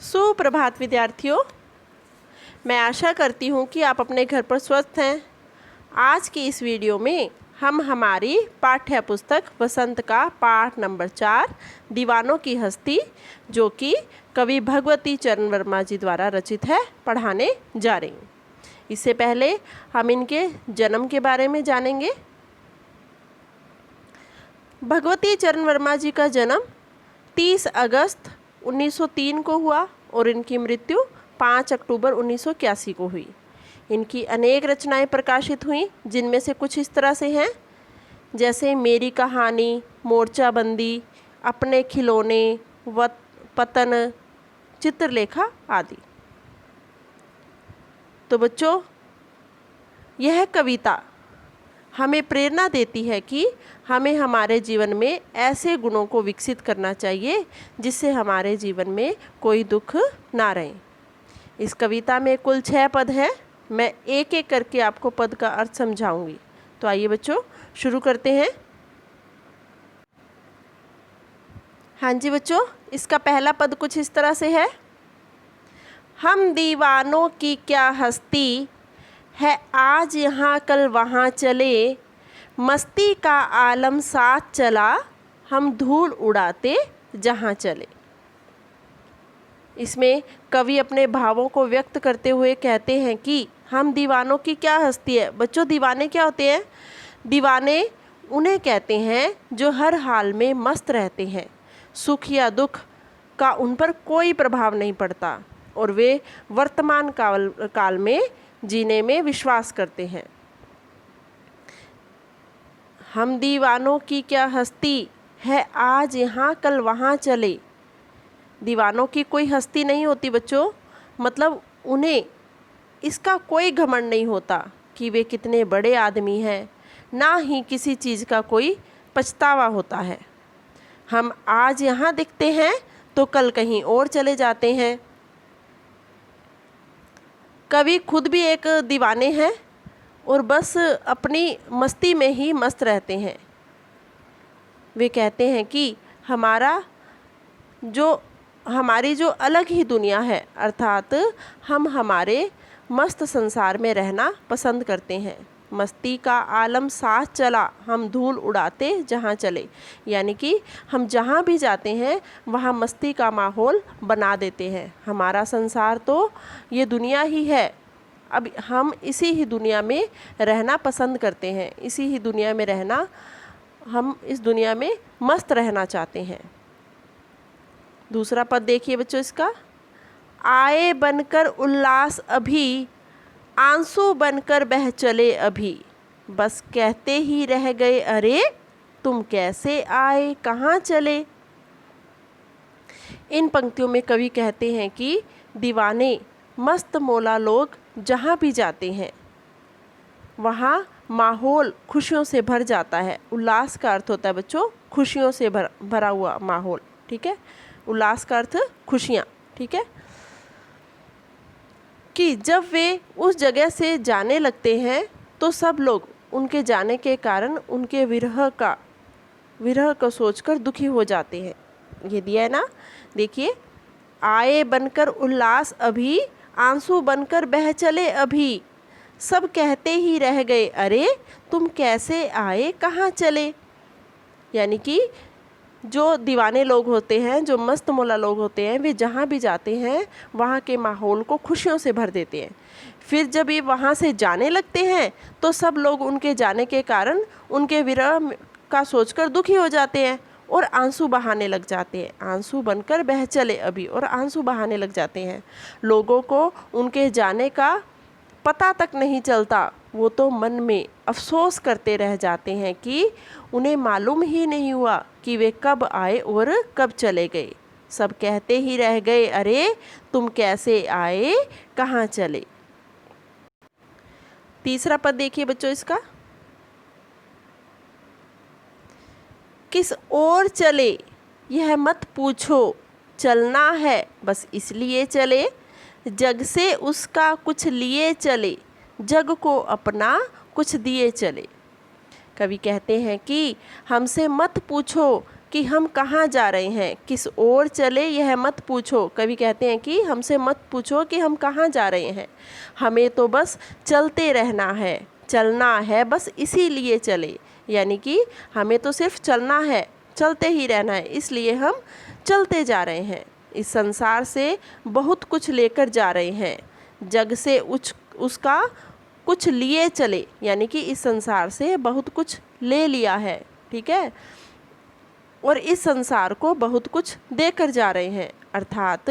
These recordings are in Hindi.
सुप्रभात विद्यार्थियों, मैं आशा करती हूँ कि आप अपने घर पर स्वस्थ हैं। आज की इस वीडियो में हम हमारी पाठ्य पुस्तक वसंत का पाठ नंबर 4 दीवानों की हस्ती, जो कि कवि भगवती चरण वर्मा जी द्वारा रचित है, पढ़ाने जा रही हूँ। इससे पहले हम इनके जन्म के बारे में जानेंगे। भगवती चरण वर्मा जी का जन्म 30 अगस्त 1903 को हुआ और इनकी मृत्यु 5 अक्टूबर 1981 को हुई। इनकी अनेक रचनाएं प्रकाशित हुईं, जिनमें से कुछ इस तरह से हैं, जैसे मेरी कहानी, मोर्चाबंदी, अपने खिलौने, पतन, चित्रलेखा आदि। तो बच्चों, यह कविता हमें प्रेरणा देती है कि हमें हमारे जीवन में ऐसे गुणों को विकसित करना चाहिए जिससे हमारे जीवन में कोई दुख ना रहे। इस कविता में कुल 6 पद हैं। मैं एक एक करके आपको पद का अर्थ समझाऊंगी। तो आइए बच्चों, शुरू करते हैं। हाँ जी बच्चों, इसका पहला पद कुछ इस तरह से है। हम दीवानों की क्या हस्ती है, आज यहाँ कल वहाँ चले, मस्ती का आलम साथ चला, हम धूल उड़ाते जहाँ चले। इसमें कवि अपने भावों को व्यक्त करते हुए कहते हैं कि हम दीवानों की क्या हस्ती है। बच्चों, दीवाने क्या होते हैं? दीवाने उन्हें कहते हैं जो हर हाल में मस्त रहते हैं, सुख या दुख का उन पर कोई प्रभाव नहीं पड़ता और वे वर्तमान काल में जीने में विश्वास करते हैं। हम दीवानों की क्या हस्ती है, आज यहाँ कल वहाँ चले। दीवानों की कोई हस्ती नहीं होती बच्चों, मतलब उन्हें इसका कोई घमंड नहीं होता कि वे कितने बड़े आदमी हैं, ना ही किसी चीज़ का कोई पछतावा होता है। हम आज यहाँ दिखते हैं तो कल कहीं और चले जाते हैं। कवि खुद भी एक दीवाने हैं और बस अपनी मस्ती में ही मस्त रहते हैं। वे कहते हैं कि हमारी जो अलग ही दुनिया है, अर्थात हम हमारे मस्त संसार में रहना पसंद करते हैं। मस्ती का आलम साथ चला, हम धूल उड़ाते जहाँ चले, यानी कि हम जहाँ भी जाते हैं वहाँ मस्ती का माहौल बना देते हैं। हमारा संसार तो ये दुनिया ही है, अब हम इसी ही दुनिया में रहना पसंद करते हैं, इसी ही दुनिया में रहना, हम इस दुनिया में मस्त रहना चाहते हैं। दूसरा पद देखिए बच्चों इसका। आए बनकर उल्लास अभी, आंसू बनकर बह चले अभी, बस कहते ही रह गए अरे, तुम कैसे आए कहाँ चले। इन पंक्तियों में कवि कहते हैं कि दीवाने मस्त मौला लोग जहाँ भी जाते हैं वहाँ माहौल खुशियों से भर जाता है। उल्लास का अर्थ होता है बच्चों खुशियों से भरा हुआ माहौल, ठीक है। उल्लास का अर्थ खुशियाँ, ठीक है। कि जब वे उस जगह से जाने लगते हैं तो सब लोग उनके जाने के कारण उनके विरह को सोचकर दुखी हो जाते हैं। ये दिया है ना, देखिए। आए बनकर उल्लास अभी, आंसू बनकर बह चले अभी, सब कहते ही रह गए अरे, तुम कैसे आए कहाँ चले। यानी कि जो दीवाने लोग होते हैं, जो मस्त मौला लोग होते हैं, वे जहाँ भी जाते हैं वहाँ के माहौल को खुशियों से भर देते हैं। फिर जब ये वहाँ से जाने लगते हैं तो सब लोग उनके जाने के कारण उनके विरह का सोचकर दुखी हो जाते हैं और आंसू बहाने लग जाते हैं। आंसू बनकर बह चले अभी, और आंसू बहाने लग जाते हैं। लोगों को उनके जाने का पता तक नहीं चलता, वो तो मन में अफसोस करते रह जाते हैं कि उन्हें मालूम ही नहीं हुआ कि वे कब आए और कब चले गए। सब कहते ही रह गए अरे, तुम कैसे आए कहाँ चले। तीसरा पद देखिए बच्चों इसका। किस ओर चले यह मत पूछो, चलना है बस इसलिए चले, जग से उसका कुछ लिए चले, जग को अपना कुछ दिए चले। कवि कहते हैं कि हमसे मत पूछो कि हम कहाँ जा रहे हैं, किस ओर चले यह मत पूछो। कवि कहते हैं कि हमसे मत पूछो कि हम कहाँ जा रहे हैं, हमें तो बस चलते रहना है, चलना है बस इसीलिए चले। यानी कि हमें तो सिर्फ चलना है, चलते ही रहना है, इसलिए हम चलते जा रहे हैं। इस संसार से बहुत कुछ लेकर जा रहे हैं, जग से उसका कुछ लिए चले। यानी कि इस संसार से बहुत कुछ ले लिया है, ठीक है, और इस संसार को बहुत कुछ देकर जा रहे हैं। अर्थात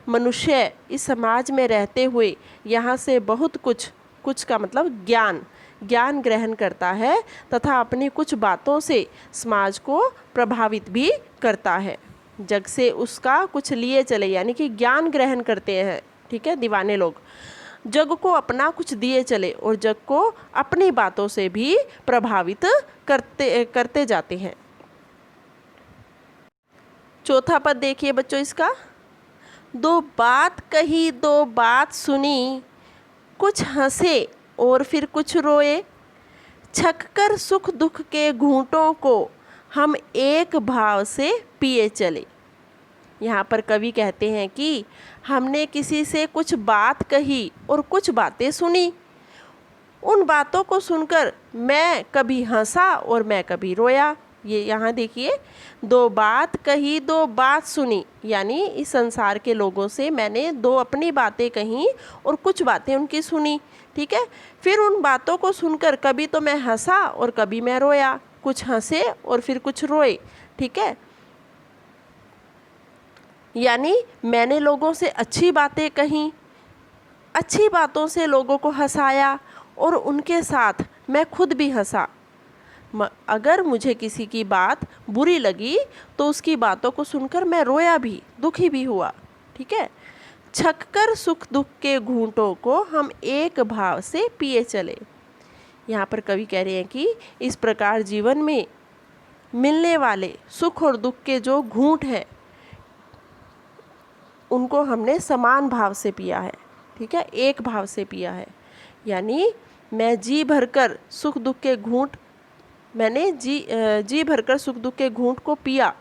मनुष्य इस समाज में रहते हुए यहाँ से बहुत कुछ का मतलब ज्ञान ग्रहण करता है तथा अपनी कुछ बातों से समाज को प्रभावित भी करता है। जग से उसका कुछ लिए चले, यानी कि ज्ञान ग्रहण करते हैं, ठीक है, दीवाने लोग जग को अपना कुछ दिए चले और जग को अपनी बातों से भी प्रभावित करते जाते हैं। चौथा पद देखिए बच्चों इसका, दो बात कही दो बात सुनी, कुछ हंसे और फिर कुछ रोए, छककर सुख दुख के घूंटों को हम एक भाव से पिए चले। यहाँ पर कवि कहते हैं कि हमने किसी से कुछ बात कही और कुछ बातें सुनी, उन बातों को सुनकर मैं कभी हंसा और मैं कभी रोया। ये यहाँ देखिए, दो बात कही दो बात सुनी, यानी इस संसार के लोगों से मैंने दो अपनी बातें कहीं और कुछ बातें उनकी सुनी, ठीक है। फिर उन बातों को सुनकर कभी तो मैं हंसा और कभी मैं रोया, कुछ हंसे और फिर कुछ रोए, ठीक है। यानी मैंने लोगों से अच्छी बातें कहीं, अच्छी बातों से लोगों को हंसाया और उनके साथ मैं खुद भी हंसा। अगर मुझे किसी की बात बुरी लगी तो उसकी बातों को सुनकर मैं रोया भी, दुखी भी हुआ, ठीक है। छककर सुख दुख के घूंटों को हम एक भाव से पिए चले। यहाँ पर कवि कह रहे हैं कि इस प्रकार जीवन में मिलने वाले सुख और दुख के जो घूंट हैं उनको हमने समान भाव से पिया है, ठीक है, एक भाव से पिया है। यानी मैं जी भरकर सुख दुख के घूंट मैंने जी भरकर सुख दुख के घूंट को पिया,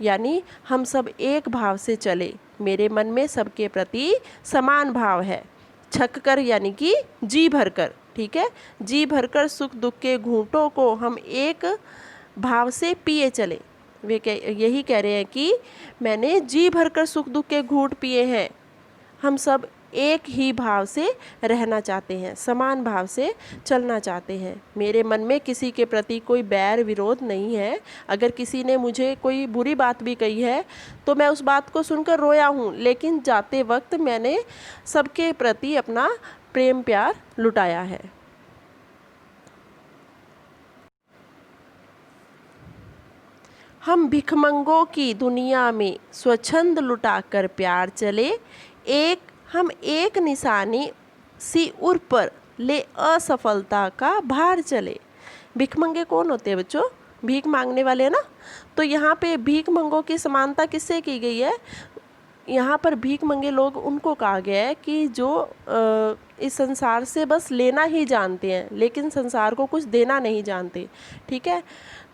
यानी हम सब एक भाव से चले, मेरे मन में सबके प्रति समान भाव है। छक कर यानी कि जी भरकर, ठीक है, जी भरकर सुख दुख के घूंटों को हम एक भाव से पिए चले। वे यही कह रहे हैं कि मैंने जी भरकर सुख दुख के घूंट पिए हैं, हम सब एक ही भाव से रहना चाहते हैं, समान भाव से चलना चाहते हैं। मेरे मन में किसी के प्रति कोई बैर विरोध नहीं है। अगर किसी ने मुझे कोई बुरी बात भी कही है तो मैं उस बात को सुनकर रोया हूँ, लेकिन जाते वक्त मैंने सबके प्रति अपना प्रेम प्यार लुटाया है। हम भिखमंगों की दुनिया में स्वच्छंद लुटाकर प्यार चले, हम एक निशानी सी उर पर ले असफलता का भार चले। भिखमंगे कौन होते हैं बच्चों? भीख मांगने वाले ना। तो यहाँ पे भीख मंगों की समानता किससे की गई है? यहाँ पर भीख मंगे लोग उनको कहा गया है कि जो इस संसार से बस लेना ही जानते हैं, लेकिन संसार को कुछ देना नहीं जानते, ठीक है।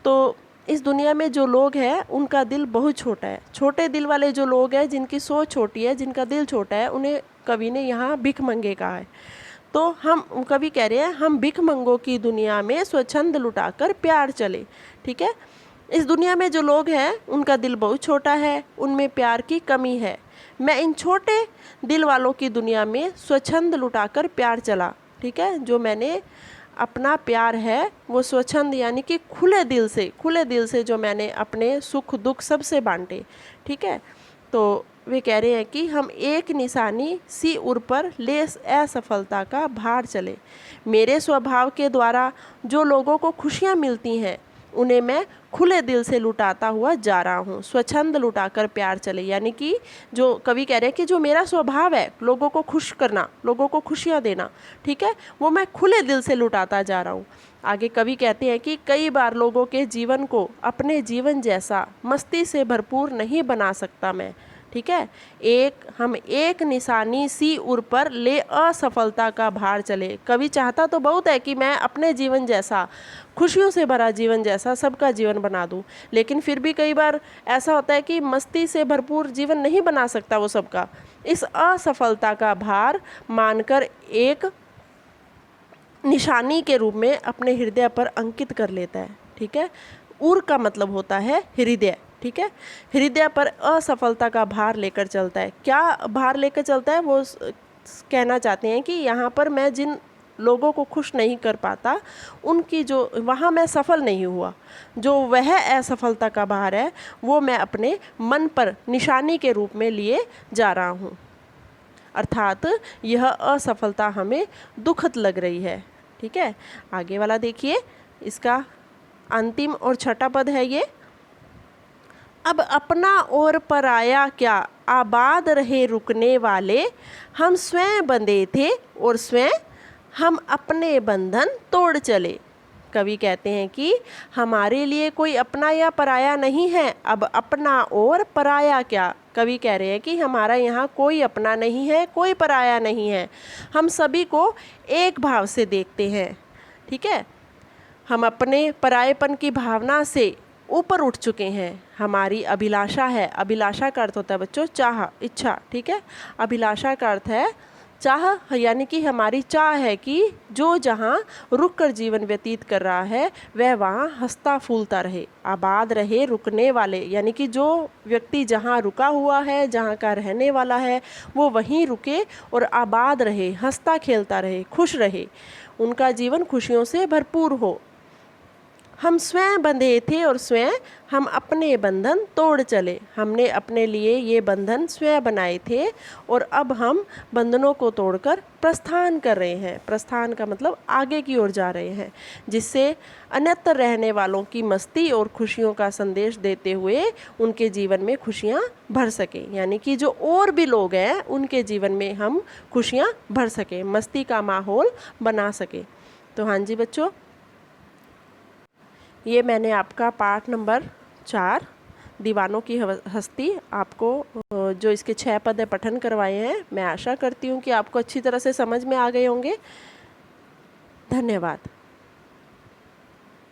तो इस दुनिया में जो लोग हैं उनका दिल बहुत छोटा है। छोटे दिल वाले जो लोग हैं, जिनकी सोच छोटी है, जिनका दिल छोटा है, उन्हें कवि ने यहाँ भिख मंगे कहा है। तो हम कवि कह रहे हैं हम भिख मंगों की दुनिया में स्वच्छंद लुटाकर प्यार चले, ठीक है। इस दुनिया में जो लोग हैं उनका दिल बहुत छोटा है, उनमें प्यार की कमी है। मैं इन छोटे दिल वालों की दुनिया में स्वच्छंद लुटाकर प्यार चला, ठीक है। जो मैंने अपना प्यार है वो स्वच्छंद यानी कि खुले दिल से जो मैंने अपने सुख दुख सबसे बांटे, ठीक है। तो वे कह रहे हैं कि हम एक निशानी सी उर पर ले असफलता का भार चले। मेरे स्वभाव के द्वारा जो लोगों को खुशियाँ मिलती हैं उन्हें मैं खुले दिल से लुटाता हुआ जा रहा हूँ। स्वच्छंद लुटाकर प्यार चले, यानी कि जो कवि कह रहे हैं कि जो मेरा स्वभाव है लोगों को खुश करना, लोगों को खुशियाँ देना, ठीक है, वो मैं खुले दिल से लुटाता जा रहा हूँ। आगे कवि कहते हैं कि कई बार लोगों के जीवन को अपने जीवन जैसा मस्ती से भरपूर नहीं बना सकता मैं, ठीक है। हम एक निशानी सी उर पर ले असफलता का भार चले। कवि चाहता तो बहुत है कि मैं अपने जीवन जैसा, खुशियों से भरा जीवन जैसा सबका जीवन बना दूं, लेकिन फिर भी कई बार ऐसा होता है कि मस्ती से भरपूर जीवन नहीं बना सकता वो सबका। इस असफलता का भार मानकर एक निशानी के रूप में अपने हृदय पर अंकित कर लेता है। ठीक है। उर का मतलब होता है हृदय। ठीक है। हृदय पर असफलता का भार लेकर चलता है। क्या भार लेकर चलता है, वो कहना चाहते हैं कि यहाँ पर मैं जिन लोगों को खुश नहीं कर पाता, उनकी जो वहाँ मैं सफल नहीं हुआ, जो वह असफलता का भार है वो मैं अपने मन पर निशानी के रूप में लिए जा रहा हूँ। अर्थात यह असफलता हमें दुखद लग रही है। ठीक है। आगे वाला देखिए, इसका अंतिम और छठा पद है ये। अब अपना और पराया क्या, आबाद रहे रुकने वाले, हम स्वयं बंधे थे और स्वयं हम अपने बंधन तोड़ चले। कवि कहते हैं कि हमारे लिए कोई अपना या पराया नहीं है। अब अपना और पराया क्या, कवि कह रहे हैं कि हमारा यहाँ कोई अपना नहीं है, कोई पराया नहीं है, हम सभी को एक भाव से देखते हैं। ठीक है। हम अपने परायेपन की भावना से ऊपर उठ चुके हैं। हमारी अभिलाषा है, अभिलाषा का अर्थ होता है बच्चों चाह, इच्छा। ठीक है। अभिलाषा का अर्थ है चाह, यानी कि हमारी चाह है कि जो जहाँ रुक कर जीवन व्यतीत कर रहा है वह वहाँ हंसता फूलता रहे। आबाद रहे रुकने वाले, यानी कि जो व्यक्ति जहाँ रुका हुआ है, जहाँ का रहने वाला है, वो वहीं रुके और आबाद रहे, हंसता खेलता रहे, खुश रहे, उनका जीवन खुशियों से भरपूर हो। हम स्वयं बंधे थे और स्वयं हम अपने बंधन तोड़ चले। हमने अपने लिए ये बंधन स्वयं बनाए थे और अब हम बंधनों को तोड़कर प्रस्थान कर रहे हैं। प्रस्थान का मतलब आगे की ओर जा रहे हैं, जिससे अन्यत्र रहने वालों की मस्ती और खुशियों का संदेश देते हुए उनके जीवन में खुशियाँ भर सकें। यानी कि जो और भी लोग हैं उनके जीवन में हम खुशियाँ भर सकें, मस्ती का माहौल बना सकें। तो हाँ जी बच्चों, ये मैंने आपका पाठ नंबर 4 दीवानों की हस्ती आपको जो इसके 6 पद पठन करवाए हैं। मैं आशा करती हूँ कि आपको अच्छी तरह से समझ में आ गए होंगे। धन्यवाद।